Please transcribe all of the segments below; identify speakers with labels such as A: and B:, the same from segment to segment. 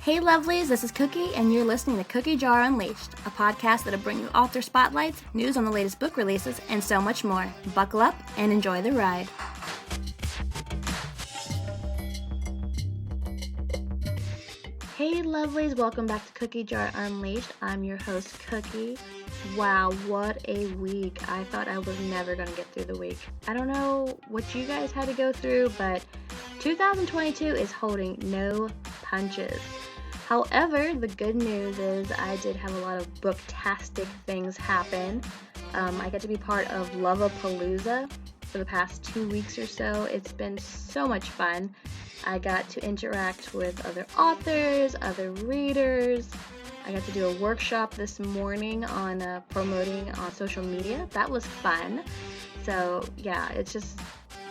A: Hey lovelies, this is Cookie, and you're listening to Cookie Jar Unleashed, a podcast that'll bring you author spotlights, news on the latest book releases, and so much more. Buckle up and enjoy the ride. Hey lovelies, welcome back to Cookie Jar Unleashed. I'm your host, Cookie. Wow, what a week. I thought I was never going to get through the week. I don't know what you guys had to go through, but 2022 is holding no punches. However, the good news is I did have a lot of booktastic things happen. I got to be part of Lovapalooza for the past 2 weeks or so. It's been so much fun. I got to interact with other authors, other readers. I got to do a workshop this morning on promoting on social media. That was fun. So yeah,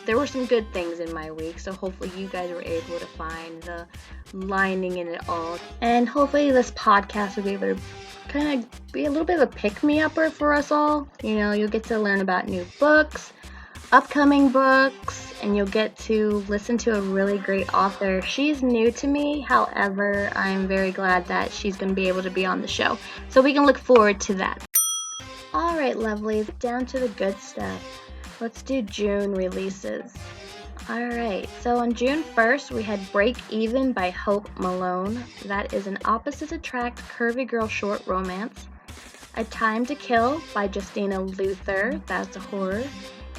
A: there were some good things in my week, so hopefully you guys were able to find the lining in it all. And hopefully this podcast will be able to kind of be a little bit of a pick-me-upper for us all. You know, you'll get to learn about new books, upcoming books, and you'll get to listen to a really great author. She's new to me, however, I'm very glad that she's going to be able to be on the show. So we can look forward to that. Alright, lovelies, down to the good stuff. Let's do June releases. Alright, so on June 1st, we had Break Even by Hope Malone. That is an opposites attract curvy girl short romance. A Time to Kill by Justina Luther. That's a horror.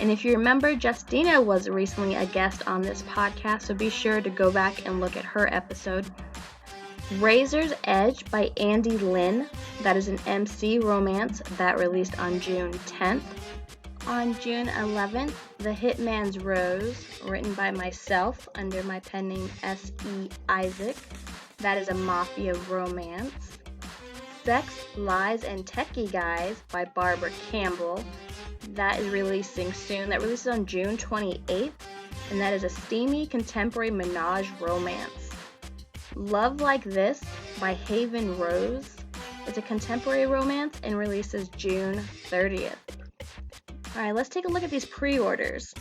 A: And if you remember, Justina was recently a guest on this podcast, so be sure to go back and look at her episode. Razor's Edge by Andy Lynn. That is an MC romance that released on June 10th. On June 11th, The Hitman's Rose, written by myself under my pen name S.E. Isaac. That is a mafia romance. Sex, Lies, and Techie Guys by Barbara Campbell. That is releasing soon. That releases on June 28th, and that is a steamy contemporary menage romance. Love Like This by Haven Rose. It's a contemporary romance and releases June 30th. Alright, let's take a look at these pre-orders.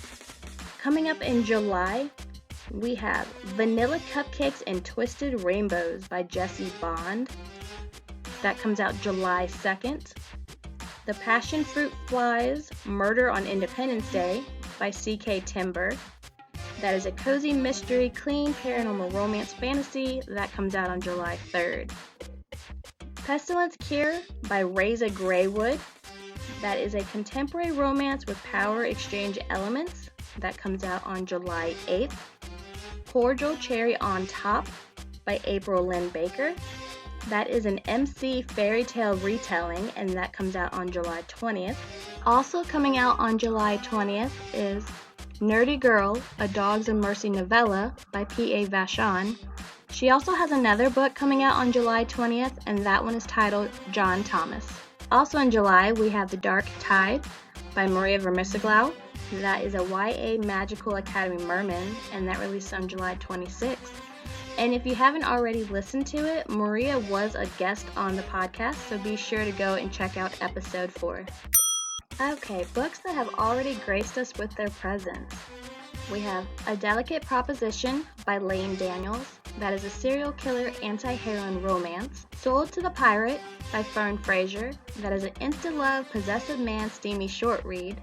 A: Coming up in July, we have Vanilla Cupcakes and Twisted Rainbows by Jessie Bond. That comes out July 2nd. The Passion Fruit Flies, Murder on Independence Day by C.K. Timber. That is a cozy mystery, clean paranormal romance fantasy that comes out on July 3rd. Pestilence Cure by Reza Graywood. That is a contemporary romance with power exchange elements that comes out on July 8th. Cordial Cherry on Top by April Lynn Baker. That is an MC fairy tale retelling, and that comes out on July 20th. Also coming out on July 20th is Nerdy Girl, a Dogs and Mercy novella by P.A. Vachon. She also has another book coming out on July 20th, and that one is titled John Thomas. Also in July, we have The Dark Tide by Maria Vermiceglau. That is a YA Magical Academy Merman, and that released on July 26th. And if you haven't already listened to it, Maria was a guest on the podcast, so be sure to go and check out episode 4. Okay, books that have already graced us with their presence. We have A Delicate Proposition by Lane Daniels. That is a serial killer anti-heroine romance. Sold to the Pirate by Fern Fraser. That is an insta-love, possessive man steamy short read.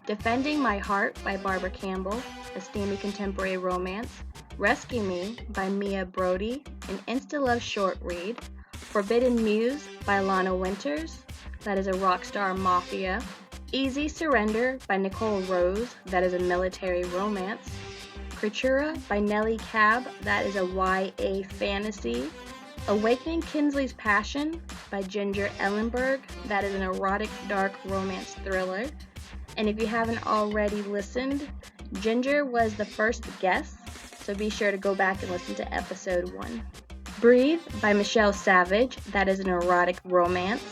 A: Defending My Heart by Barbara Campbell, a steamy contemporary romance. Rescue Me by Mia Brody, an insta-love short read. Forbidden Muse by Lana Winters. That is a rockstar mafia. Easy Surrender by Nicole Rose. That is a military romance. Creatura by Nellie Cab. That is a YA fantasy. Awakening Kinsley's Passion by Ginger Ellenberg. That is an erotic dark romance thriller. And if you haven't already listened, Ginger was the first guest, so be sure to go back and listen to episode 1. Breathe by Michelle Savage. That is an erotic romance.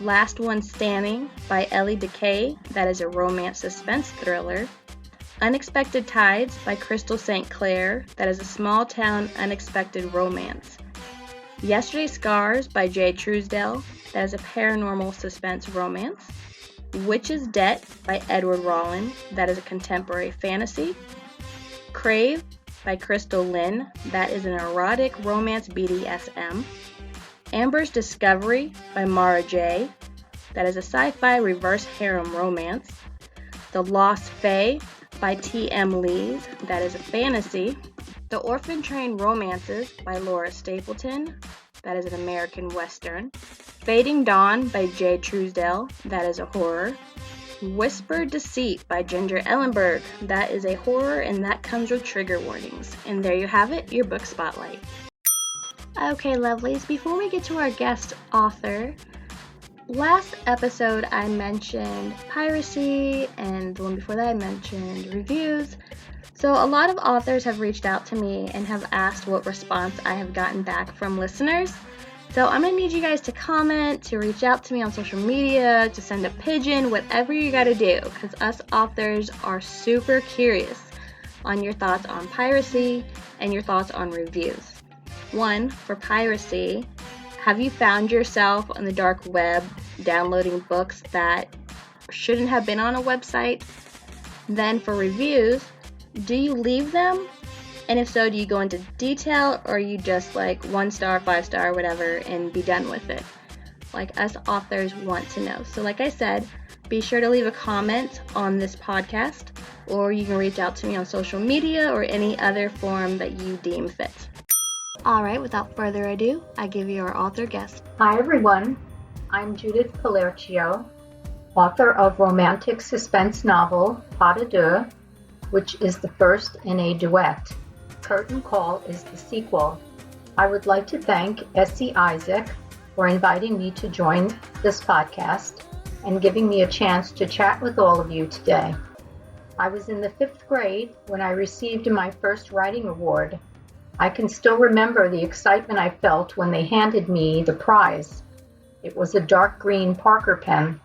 A: Last One Standing by Ellie DeKay. That is a romance suspense thriller. Unexpected Tides by Crystal St. Clair. That is a small town unexpected romance. Yesterday's Scars by Jay Truesdell. That is a paranormal suspense romance. Witch's Debt by Edward Rollin. That is a contemporary fantasy. Crave by Crystal Lynn. That is an erotic romance BDSM. Amber's Discovery by Mara J. That is a sci-fi reverse harem romance. The Lost Fae by T.M. Lees. That is a fantasy. The Orphan Train Romances by Laura Stapleton. That is an American Western. Fading Dawn by Jay Truesdell. That is a horror. Whispered Deceit by Ginger Ellenberg. That is a horror, and that comes with trigger warnings. And there you have it, your book spotlight. Okay, lovelies, before we get to our guest author, last episode I mentioned piracy, and the one before that I mentioned reviews. So a lot of authors have reached out to me and have asked what response I have gotten back from listeners. So I'm going to need you guys to comment, to reach out to me on social media, to send a pigeon, whatever you got to do, because us authors are super curious on your thoughts on piracy and your thoughts on reviews. One, for piracy, have you found yourself on the dark web downloading books that shouldn't have been on a website? Then for reviews, do you leave them? And if so, do you go into detail, or are you just like 1 star, 5 star, whatever, and be done with it? Like, us authors want to know. So like I said, be sure to leave a comment on this podcast, or you can reach out to me on social media or any other form that you deem fit. Alright, without further ado, I give you our author guest.
B: Hi everyone, I'm Judith Paolercio, author of romantic suspense novel Pas de Deux, which is the first in a duet. Curtain Call is the sequel. I would like to thank S.C. Isaac for inviting me to join this podcast and giving me a chance to chat with all of you today. I was in the 5th grade when I received my first writing award. I can still remember the excitement I felt when they handed me the prize. It was a dark green Parker pen.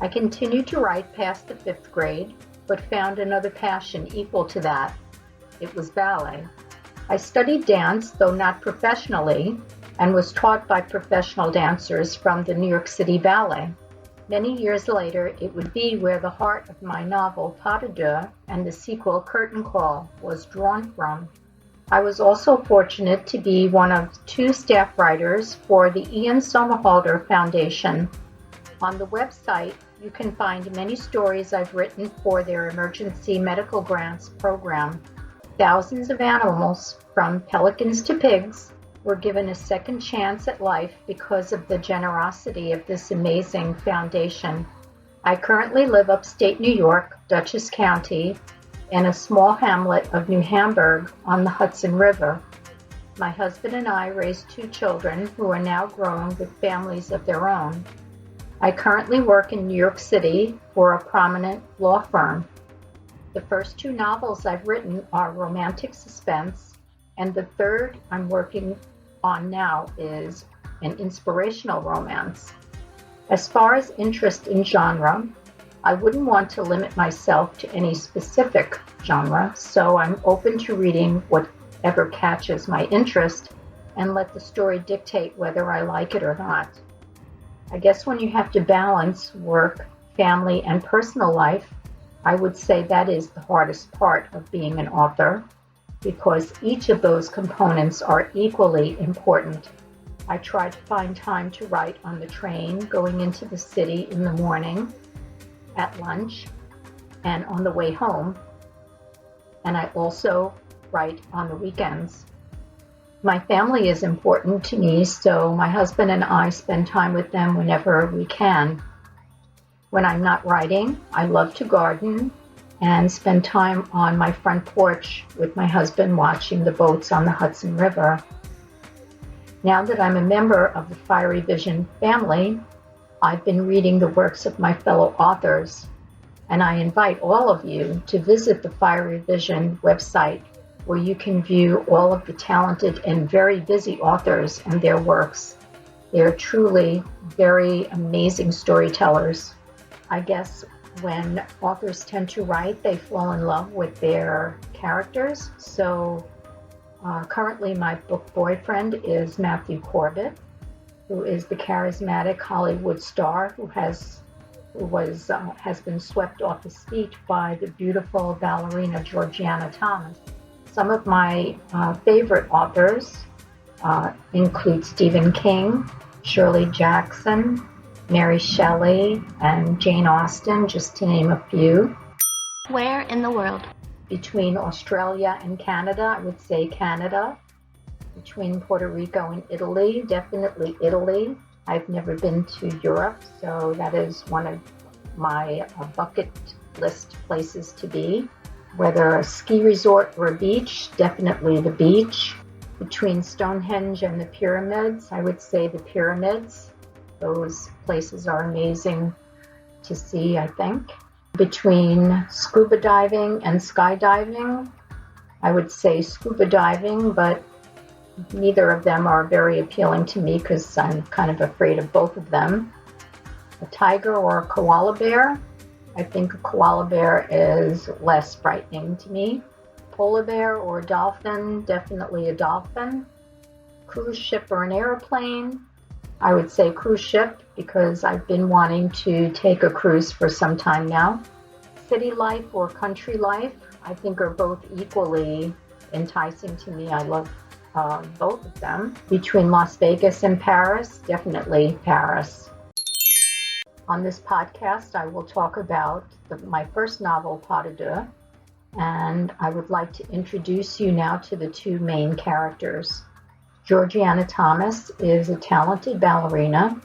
B: I continued to write past the 5th grade, but found another passion equal to that. It was ballet. I studied dance, though not professionally, and was taught by professional dancers from the New York City Ballet. Many years later, it would be where the heart of my novel Pas de Deux and the sequel Curtain Call was drawn from. I was also fortunate to be one of 2 staff writers for the Ian Somerhalder Foundation. On the website, you can find many stories I've written for their Emergency Medical Grants program. Thousands of animals, from pelicans to pigs, were given a second chance at life because of the generosity of this amazing foundation. I currently live upstate New York, Dutchess County, in a small hamlet of New Hamburg on the Hudson River. My husband and I raised 2 children who are now grown with families of their own. I currently work in New York City for a prominent law firm. The first 2 novels I've written are romantic suspense, and the third I'm working on now is an inspirational romance. As far as interest in genre, I wouldn't want to limit myself to any specific genre, so I'm open to reading whatever catches my interest and let the story dictate whether I like it or not. I guess when you have to balance work, family, and personal life, I would say that is the hardest part of being an author, because each of those components are equally important. I try to find time to write on the train, going into the city in the morning, at lunch, and on the way home. And I also write on the weekends. My family is important to me, so my husband and I spend time with them whenever we can. When I'm not writing, I love to garden and spend time on my front porch with my husband watching the boats on the Hudson River. Now that I'm a member of the Fiery Vision family, I've been reading the works of my fellow authors, and I invite all of you to visit the Fiery Vision website, where you can view all of the talented and very busy authors and their works. They are truly very amazing storytellers. I guess when authors tend to write, they fall in love with their characters. So currently my book boyfriend is Matthew Corbett, who is the charismatic Hollywood star who has been swept off his feet by the beautiful ballerina Georgiana Thomas. Some of my favorite authors include Stephen King, Shirley Jackson, Mary Shelley, and Jane Austen, just to name a few.
A: Where in the world?
B: Between Australia and Canada, I would say Canada. Between Puerto Rico and Italy, definitely Italy. I've never been to Europe, so that is one of my bucket list places to be. Whether a ski resort or a beach, definitely the beach. Between Stonehenge and the pyramids, I would say the pyramids. Those places are amazing to see, I think. Between scuba diving and skydiving, I would say scuba diving, but neither of them are very appealing to me because I'm kind of afraid of both of them. A tiger or a koala bear? I think a koala bear is less frightening to me. Polar bear or a dolphin? Definitely a dolphin. Cruise ship or an airplane? I would say cruise ship because I've been wanting to take a cruise for some time now. City life or country life, I think are both equally enticing to me. I love both of them. Between Las Vegas and Paris, definitely Paris. On this podcast, I will talk about my first novel, Pas de Deux, and I would like to introduce you now to the two main characters. Georgiana Thomas is a talented ballerina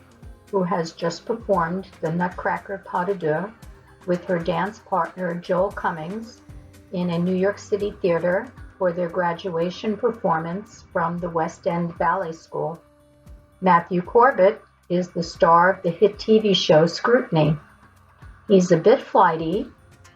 B: who has just performed the Nutcracker Pas de Deux with her dance partner Joel Cummings in a New York City theater for their graduation performance from the West End Ballet School. Matthew Corbett is the star of the hit TV show Scrutiny. He's a bit flighty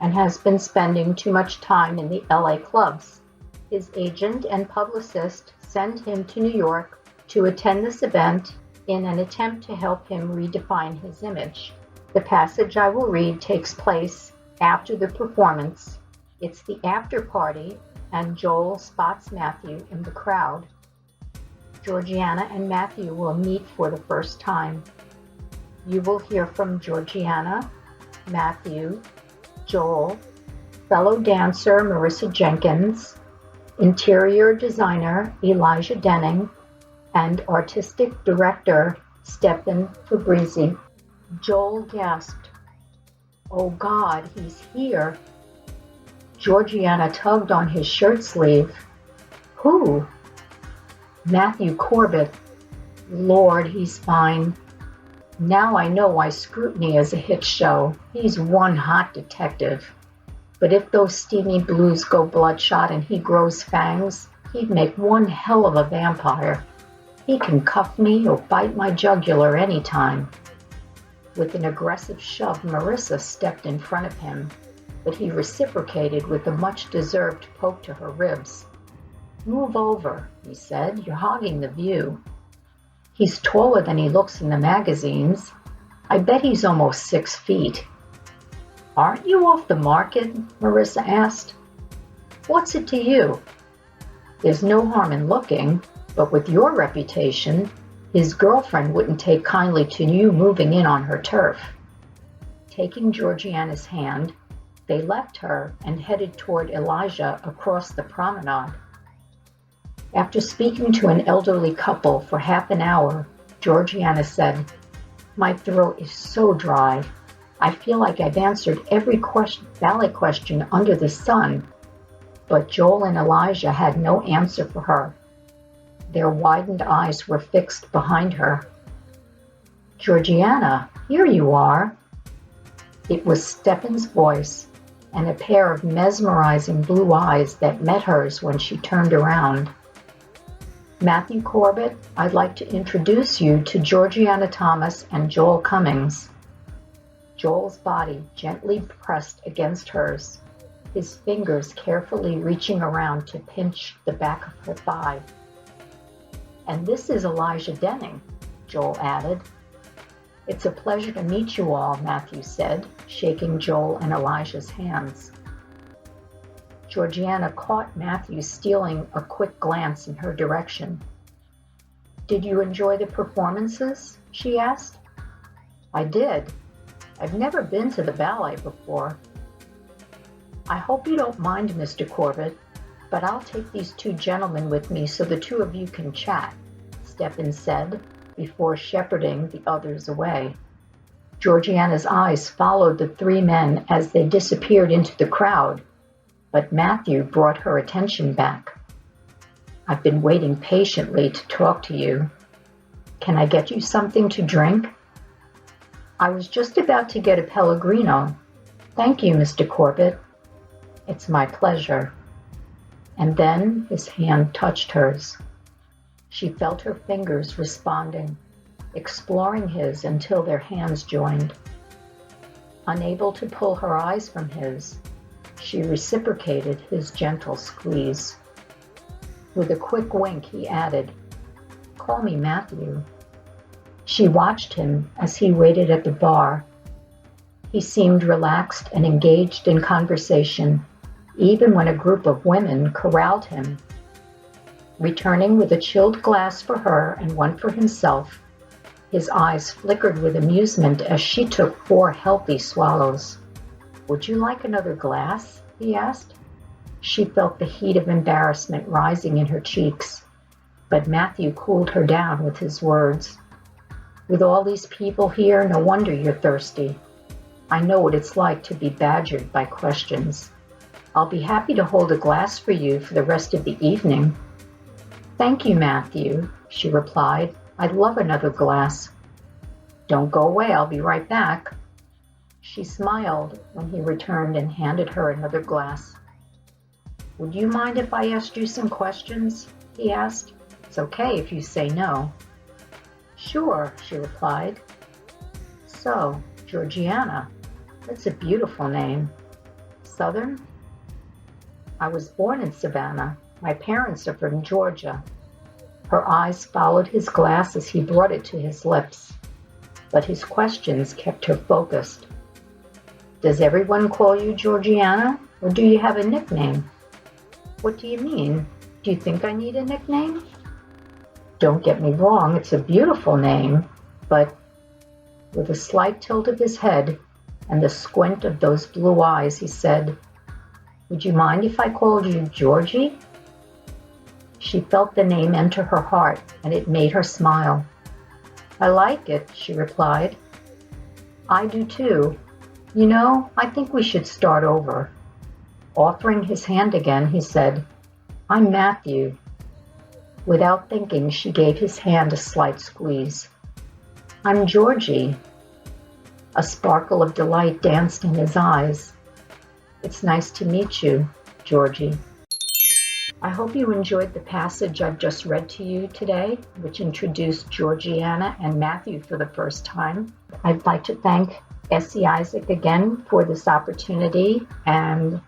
B: and has been spending too much time in the LA clubs. His agent and publicist send him to New York to attend this event in an attempt to help him redefine his image. The passage I will read takes place after the performance. It's the after party, and Joel spots Matthew in the crowd. Georgiana and Matthew will meet for the first time. You will hear from Georgiana, Matthew, Joel, fellow dancer Marissa Jenkins, interior designer Elijah Denning, and artistic director Stephen Fabrizi. Joel gasped, "Oh God, he's here." Georgiana tugged on his shirt sleeve. "Who?" "Matthew Corbett." "Lord, he's fine. Now I know why Scrutiny is a hit show. He's one hot detective. But if those steamy blues go bloodshot and he grows fangs, he'd make one hell of a vampire. He can cuff me or bite my jugular any time." With an aggressive shove, Marissa stepped in front of him, but he reciprocated with a much-deserved poke to her ribs. "Move over," he said. "You're hogging the view." "He's taller than he looks in the magazines. I bet he's almost 6 feet." "Aren't you off the market?" Marissa asked. "What's it to you? There's no harm in looking, but with your reputation, his girlfriend wouldn't take kindly to you moving in on her turf." Taking Georgiana's hand, they left her and headed toward Elijah across the promenade. After speaking to an elderly couple for half an hour, Georgiana said, "My throat is so dry. I feel like I've answered every ballet question under the sun." But Joel and Elijah had no answer for her. Their widened eyes were fixed behind her. "Georgiana, here you are." It was Stefan's voice and a pair of mesmerizing blue eyes that met hers when she turned around. "Matthew Corbett, I'd like to introduce you to Georgiana Thomas and Joel Cummings." Joel's body gently pressed against hers, his fingers carefully reaching around to pinch the back of her thigh. "And this is Elijah Denning," Joel added. "It's a pleasure to meet you all," Matthew said, shaking Joel and Elijah's hands. Georgiana caught Matthew stealing a quick glance in her direction. "Did you enjoy the performances?" she asked. "I did. I've never been to the ballet before." "I hope you don't mind, Mr. Corbett. But I'll take these two gentlemen with me so the two of you can chat, Stepan said, before shepherding the others away. Georgiana's eyes followed the three men as they disappeared into the crowd, but Matthew brought her attention back. I've been waiting patiently to talk to you. Can I get you something to drink? I was just about to get a Pellegrino. Thank you, Mr. Corbett. It's my pleasure. And then his hand touched hers. She felt her fingers responding, exploring his until their hands joined. Unable to pull her eyes from his, she reciprocated his gentle squeeze. With a quick wink, he added, "Call me Matthew." She watched him as he waited at the bar. He seemed relaxed and engaged in conversation, even when a group of women corralled him. Returning with a chilled glass for her and one for himself, his eyes flickered with amusement as she took 4 healthy swallows. "Would you like another glass?" he asked. She felt the heat of embarrassment rising in her cheeks, but Matthew cooled her down with his words. "With all these people here, no wonder you're thirsty. I know what it's like to be badgered by questions. I'll be happy to hold a glass for you for the rest of the evening." "Thank you, Matthew," she replied. "I'd love another glass." "Don't go away, I'll be right back." She smiled when he returned and handed her another glass. "Would you mind if I asked you some questions?" he asked. "It's okay if you say no." "Sure," she replied. "So, Georgiana, that's a beautiful name. Southern?" "I was born in Savannah. My parents are from Georgia." Her eyes followed his glass as he brought it to his lips, but his questions kept her focused. "Does everyone call you Georgiana, or do you have a nickname?" "What do you mean? Do you think I need a nickname?" "Don't get me wrong, it's a beautiful name, but..." With a slight tilt of his head and the squint of those blue eyes, he said, "Would you mind if I called you Georgie?" She felt the name enter her heart, and it made her smile. "I like it," she replied. "I do too. You know, I think we should start over." Offering his hand again, he said, "I'm Matthew." Without thinking, she gave his hand a slight squeeze. "I'm Georgie." A sparkle of delight danced in his eyes. "It's nice to meet you, Georgie." I hope you enjoyed the passage I've just read to you today, which introduced Georgiana and Matthew for the first time. I'd like to thank Essie Isaac again for this opportunity and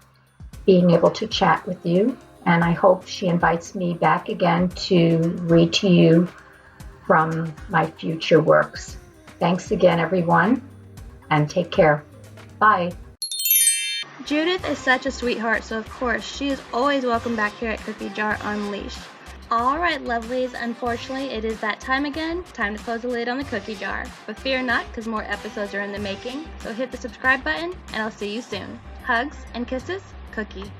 B: being able to chat with you. And I hope she invites me back again to read to you from my future works. Thanks again, everyone, and take care. Bye.
A: Judith is such a sweetheart, so of course, she is always welcome back here at Cookie Jar Unleashed. Alright, lovelies, unfortunately, it is that time again. Time to close the lid on the cookie jar. But fear not, because more episodes are in the making. So hit the subscribe button, and I'll see you soon. Hugs and kisses, Cookie.